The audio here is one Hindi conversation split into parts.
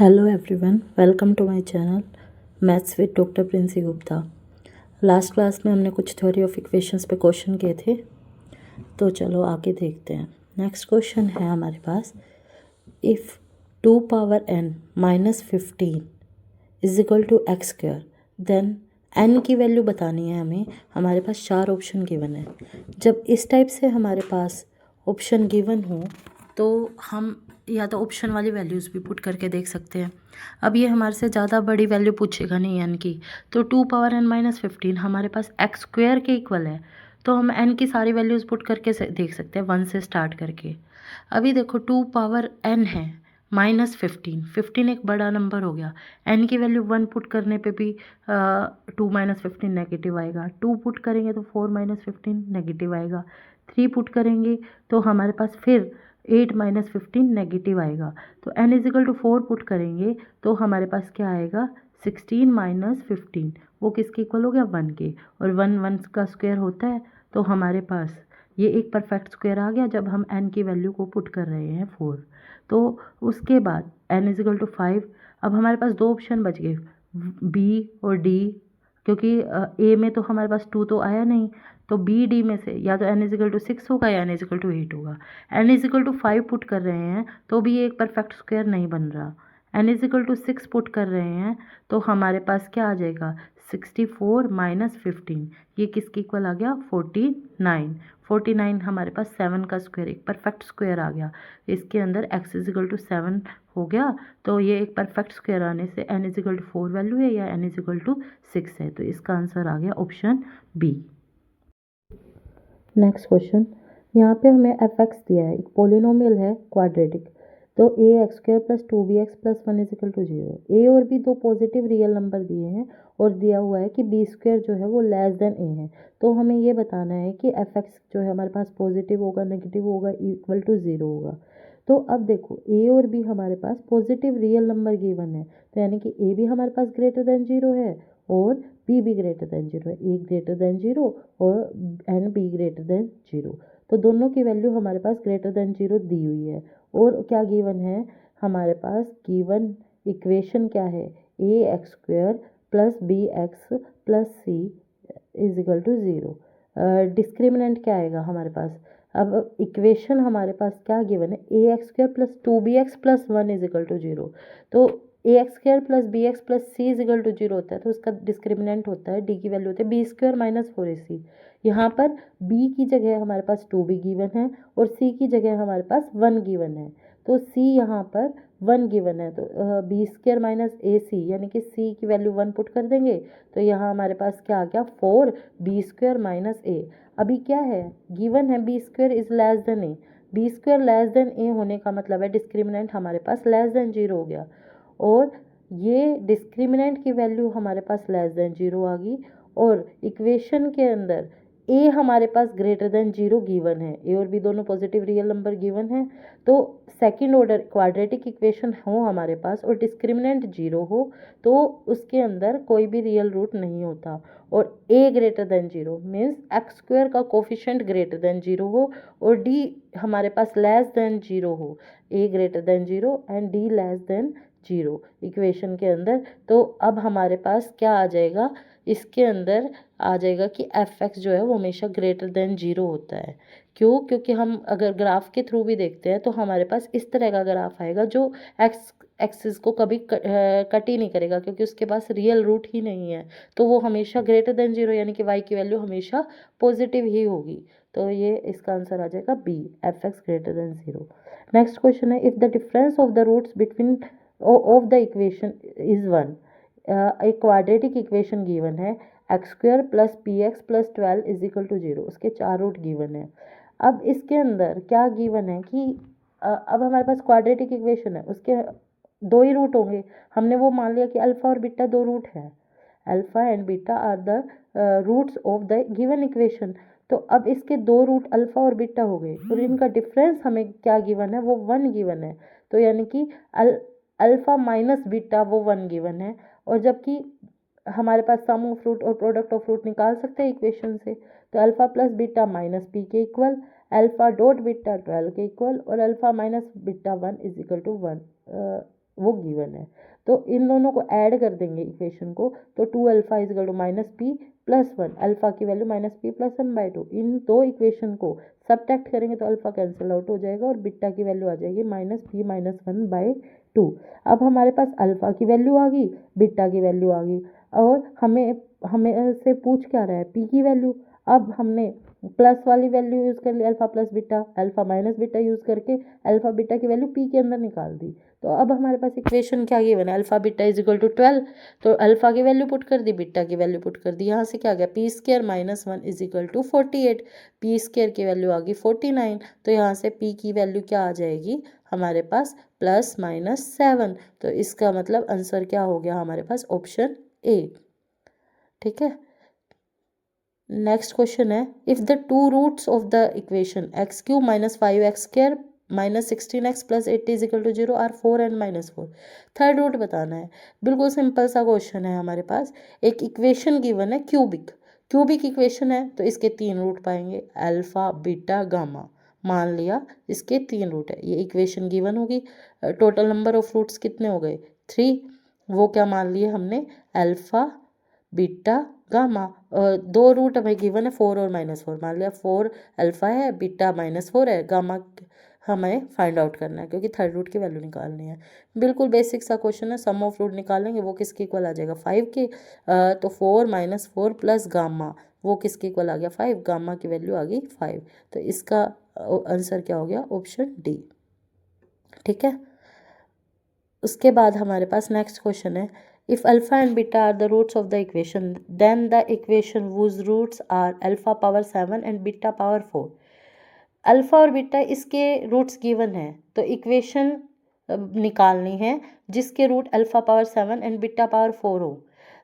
Hello everyone, welcome to my channel maths with doctor Princy Gupta. Last class में हमने कुछ थ्योरी ऑफ इक्वेशंस पे क्वेश्चन किए थे, तो चलो आगे देखते हैं। नेक्स्ट क्वेश्चन है हमारे पास, if 2 power n minus 15 is equal to x square, then n की वैल्यू बतानी है हमें। हमारे पास 4 ऑप्शन गिवन है। जब इस टाइप से हमारे पास ऑप्शन गिवन हो तो हम या तो ऑप्शन वाली वैल्यूज़ भी पुट करके देख सकते हैं। अब ये हमारे से ज़्यादा बड़ी वैल्यू पूछेगा नहीं n की, तो 2 पावर n माइनस 15 हमारे पास एक्स स्क्वायर के इक्वल है, तो हम n की सारी वैल्यूज़ पुट करके देख सकते हैं 1 से स्टार्ट करके। अभी देखो 2 पावर n है माइनस 15 एक बड़ा नंबर हो गया। n की वैल्यू 1 पुट करने पे भी 2 माइनस 15 नेगेटिव आएगा, 2 पुट करेंगे तो 4 माइनस 15 नेगेटिव आएगा, 3 पुट करेंगे तो हमारे पास फिर 8 माइनस 15 नेगेटिव आएगा। तो n is equal to 4 put करेंगे तो हमारे पास क्या आएगा 16 माइनस 15, वो किसके इक्वल हो गया 1 के, और 1 का स्क्वायर होता है, तो हमारे पास ये एक परफेक्ट स्क्वायर आ गया जब हम n की वैल्यू को पुट कर रहे हैं 4। तो उसके बाद n इज इक्वल टू 5। अब हमारे पास दो ऑप्शन बच गए b और d, क्योंकि a में तो हमारे पास 2 तो आया नहीं, तो बी डी में से या तो n इज इक्वल टू 6 होगा या n इज इक्वल टू 8 होगा। n is equal to 5 put कर रहे हैं तो भी ये एक परफेक्ट स्क्वायर नहीं बन रहा। n is equal to 6 put कर रहे हैं तो हमारे पास क्या आ जाएगा 64 माइनस 15, ये किसके इक्वल आ गया 49 हमारे पास 7 का स्क्वायर, एक परफेक्ट स्क्वायर आ गया। इसके अंदर x इज इक्वल टू 7 हो गया, तो ये एक परफेक्ट स्क्वायर आने से n is equal to 4 value है या n इज इक्वल टू 6 है, तो इसका आंसर आ गया ऑप्शन बी। नेक्स्ट क्वेश्चन, यहाँ पे हमें एफ एक्स दिया है, एक पोलिनोमियल है क्वाड्रेटिक, तो a x square plus 2bx plus 1 is equal to 0। A और बी दो पॉजिटिव रियल नंबर दिए हैं और दिया हुआ है कि बी स्क्वायर जो है वो लेस देन ए है। तो हमें ये बताना है कि एफ एक्स जो है हमारे पास पॉजिटिव होगा, नेगेटिव होगा, इक्वल टू 0 होगा। तो अब देखो ए और बी हमारे पास पॉजिटिव रियल नंबर गिवन है, तो यानी कि ए भी हमारे पास ग्रेटर देन 0 है और बी भी ग्रेटर देन 0 है, ए ग्रेटर देन 0 और एंड बी ग्रेटर देन 0। तो दोनों की वैल्यू हमारे पास ग्रेटर देन 0 दी हुई है। और क्या गिवन है हमारे पास, गिवन इक्वेशन क्या है, a x square plus b x plus c is equal to 0। Discriminant क्या आएगा हमारे पास, अब इक्वेशन हमारे पास क्या गिवन है, a x square plus 2bx plus 1 is equal to 0। तो a x square plus b x plus c is equal to 0 होता है, तो उसका डिस्क्रिमिनेंट होता है, डी की वैल्यू होती है बी स्क्वायर माइनस 4ac। यहाँ पर बी की जगह हमारे पास 2b गिवन है और सी की जगह हमारे पास 1 गिवन है, तो सी यहाँ पर 1 गिवन है, तो बी स्क्वायर माइनस ए सी यानी कि सी की वैल्यू 1 पुट कर देंगे तो यहाँ हमारे पास क्या आ गया 4 बी स्क्वायर माइनस ए। अभी क्या है गिवन है b square is less than a, b square less than a होने का मतलब है डिस्क्रिमिनेंट हमारे पास लेस देन 0 हो गया, और ये डिस्क्रिमिनेंट की वैल्यू हमारे पास लेस देन 0 आ गई, और इक्वेशन के अंदर ए हमारे पास ग्रेटर देन 0 गिवन है, ए और बी दोनों पॉजिटिव रियल नंबर गिवन है। तो सेकंड ऑर्डर क्वाड्रेटिक इक्वेशन हो हमारे पास और डिस्क्रिमिनेंट 0 हो तो उसके अंदर कोई भी रियल रूट नहीं होता, और a greater than 0 means x square का कोफिशिएंट ग्रेटर देन 0 हो और डी हमारे पास लेस देन 0 हो, a greater than 0 and d less than 0 equation के अंदर। तो अब हमारे पास क्या आ जाएगा, इसके अंदर आ जाएगा कि एफ एक्स जो है वो हमेशा ग्रेटर देन 0 होता है। क्यों, क्योंकि हम अगर ग्राफ के थ्रू भी देखते हैं तो हमारे पास इस तरह का ग्राफ आएगा जो एक्स एक्सिस को कभी कट ही नहीं करेगा, क्योंकि उसके पास रियल रूट ही नहीं है, तो वो हमेशा ग्रेटर देन 0 यानी कि वाई की वैल्यू हमेशा पॉजिटिव ही होगी। तो ये इसका आंसर आ जाएगा b, f x greater than 0। Next question है, if the difference of the roots between of the equation is 1, एक क्वाड्रेटिक इक्वेशन गिवन है x square plus p x plus 12 is equal to 0, उसके 4 रूट गिवन है। अब इसके अंदर क्या गिवन है कि अब हमारे पास क्वाड्रेटिक इक्वेशन है, उसके दो ही रूट होंगे, हमने वो मान लिया कि अल्फा और बीटा दो रूट है, alpha and beta are the roots of the given equation. तो अब इसके दो रूट अल्फा और बीटा हो गए और इनका डिफरेंस हमें क्या गिवन है, वो 1 गिवन है, तो यानी कि अल्फा माइनस बीटा वो 1 गिवन है, और जबकि हमारे पास सम ऑफ रूट और प्रोडक्ट ऑफ रूट निकाल सकते हैं इक्वेशन से, तो alpha plus beta minus p के इक्वल, अल्फा डॉट बीटा 12 के इक्वल, और alpha minus beta 1 is equal to 1 वो गिवन है। तो इन दोनों को ऐड कर देंगे इक्वेशन को, तो 2 alpha is equal to -p+1, alpha की वैल्यू -p+1/2। इन दो इक्वेशन को सबट्रैक्ट करेंगे तो अल्फा कैंसिल आउट हो जाएगा और बीटा की वैल्यू आ जाएगी -p-1/2। अब हमारे पास अल्फा की वैल्यू आ गई, बीटा की वैल्यू आ गई, और हमें से पूछ क्या रहा है, पी की वैल्यू। अब हमने प्लस वाली वैल्यू यूज़ कर ली, alpha plus beta, alpha minus beta use करके अल्फा बीटा की वैल्यू पी के अंदर निकाल दी। तो अब हमारे पास इक्वेशन क्या गिवन है, alpha beta is equal to 12। तो अल्फा की वैल्यू पुट कर दी, बीटा की वैल्यू पुट कर दी। यहाँ से क्या आ गया, p² - 1 is equal to 48। p² की वैल्यू आ गई 49। तो यहाँ से p की वैल्यू क्या आ जाएगी हमारे पास, +-7। तो इसका मतलब आंसर क्या हो गया हमारे पास, ऑप्शन ए। ठीक है, नेक्स्ट क्वेश्चन है, if the two roots of the equation x³ - 5x² - 16x + 80 is equal to 0 are 4 and -4। Third root बताना है। बिल्कुल सिंपल सा क्वेश्चन है हमारे पास। एक इक्वेशन गिवन है क्यूबिक इक्वेशन है, तो इसके 3 रूट पाएंगे, अल्फा बीटा गामा। मान लिया इसके 3 रूट है, ये इक्वेशन गिवन होगी। टोटल नंबर ऑफ रूट्स कितने हो गए, 3। वो क्या मान लिए हमने, अल्फा बीटा गामा। दो रूट हमें गिवन है 4 और -4, मान लिया 4 अल्फा है, बीटा -4 है, गामा हमें फाइंड आउट करना है क्योंकि थर्ड रूट की वैल्यू निकालनी है। बिल्कुल बेसिक सा क्वेश्चन है, सम ऑफ रूट निकालेंगे, वो किसके इक्वल आ जाएगा, 5 के। तो 4 - 4 प्लस गामा, वो किसके इक्वल आ गया, 5। गामा की वैल्यू आ गई 5। तो इसका आंसर क्या हो गया, ऑप्शन डी। ठीक है, उसके बाद हमारे पास नेक्स्ट क्वेश्चन है, if alpha and beta are the roots of the equation, then the equation whose roots are alpha power 7 and beta power 4। Alpha और बीटा इसके रूट्स गिवन है, तो इक्वेशन निकालनी है जिसके root alpha power 7 and beta power 4 हो।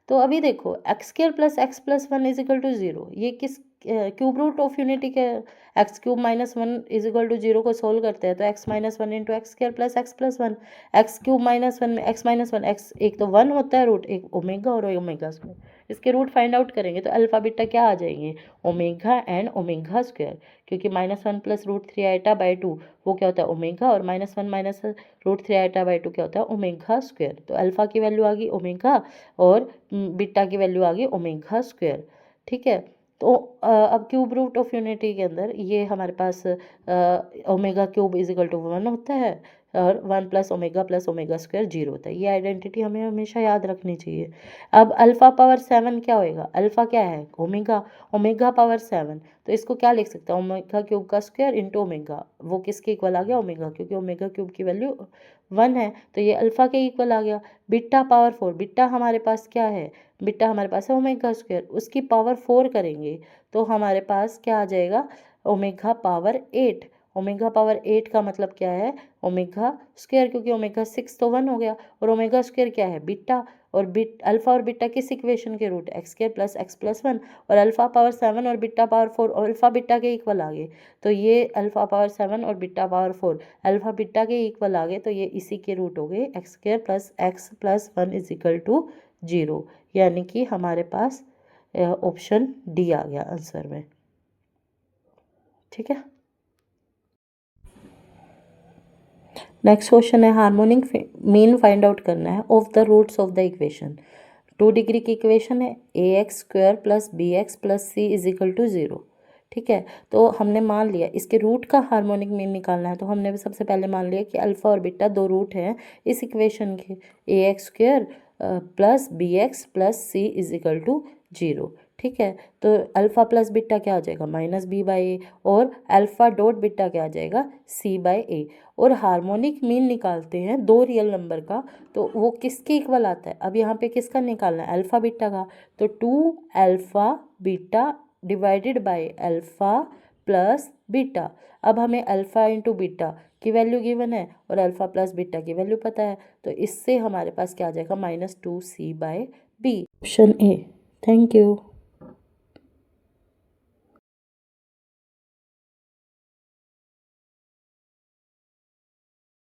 तो अभी देखो x² + x+1 is equal to 0, ये किस क्यूब रूट ऑफ यूनिटी के x³ - 1 इज इक्वल टू 0 को सोल्व करते हैं, तो x - 1 × x² + x+1। x³ - 1 में x - 1, x एक तो 1 होता है रूट, एक ओमेगा और ओमेगा स्क्वायर, इसके रूट फाइंड आउट करेंगे तो अल्फा बीटा क्या आ जाएंगे, ओमेगा एंड ओमेगा स्क्वायर, क्योंकि -1 + √3i/2 वो क्या होता है, ओमेगा, और -1 - √3i/2 क्या होता है, ओमेगा स्क्वायर। तो अल्फा की वैल्यू आ गई ओमेगा और बीटा की वैल्यू आ गई ओमेगा स्क्वायर। ठीक है, तो अब क्यूब रूट ऑफ यूनिटी के अंदर ये हमारे पास omega cube is equal to 1 होता है और 1 + ओमेगा स्क्वायर 0 होता है। ये आइडेंटिटी हमें हमेशा याद रखनी चाहिए। अब अल्फा पावर 7 क्या होएगा, अल्फा क्या है, ओमेगा पावर 7, तो इसको क्या लिख सकते हैं, ओमेगा क्यूब का स्क्वायर इंटू ओमेगा, वो किसके इक्वल आ गया, ओमेगा, क्योंकि ओमेगा क्यूब की वैल्यू 1 है, तो ये अल्फा के इक्वल आ गया। बीटा पावर 4, बीटा हमारे पास क्या है, बीटा हमारे पास है ओमेगा स्क्वायर, उसकी पावर 4 करेंगे तो हमारे पास क्या आ जाएगा, ओमेगा पावर 8। ओमेगा पावर 8 का मतलब क्या है, ओमेगा स्क्वायर, क्योंकि ओमेगा 6 तो 1 हो गया, और ओमेगा स्क्वायर क्या है, बीटा, और अल्फा और बीटा किस इक्वेशन के रूट, x² + x+1, और अल्फा पावर 7 और बीटा पावर 4 अल्फा बीटा के इक्वल आ गए, तो ये अल्फा पावर 7 और बीटा पावर 4 अल्फा बीटा के इक्वल आ गए, तो ये इसी के रूट हो गए, x² + x+1 is equal to 0, यानी कि हमारे पास ऑप्शन डी आ गया आंसर में। ठीक है, नेक्स्ट क्वेश्चन है, हार्मोनिक मीन फाइंड आउट करना है of the roots of the equation. 2 degree की इक्वेशन है, ax² + bx + c is equal to 0। ठीक है, तो हमने मान लिया इसके रूट का हार्मोनिक मीन निकालना है, तो हमने भी सबसे पहले मान लिया कि अल्फा और बीटा दो रूट हैं इस इक्वेशन के, ax² + bx + c is equal to 0। ठीक है, तो अल्फा प्लस बीटा क्या हो जाएगा, -b/a, और अल्फा डॉट बीटा क्या आ जाएगा, c/a। और हार्मोनिक मीन निकालते हैं दो रियल नंबर का, तो वो किसके इक्वल आता है, अब यहाँ पे किसका निकालना है, अल्फा बीटा का, तो 2 alpha beta divided by alpha plus beta. अब हमें अल्फा इंटू बीटा की वैल्यू गिवन है और अल्फा प्लस बीटा की वैल्यू पता है, तो इससे हमारे पास क्या आ जाएगा, -2c/b, option A. Thank you.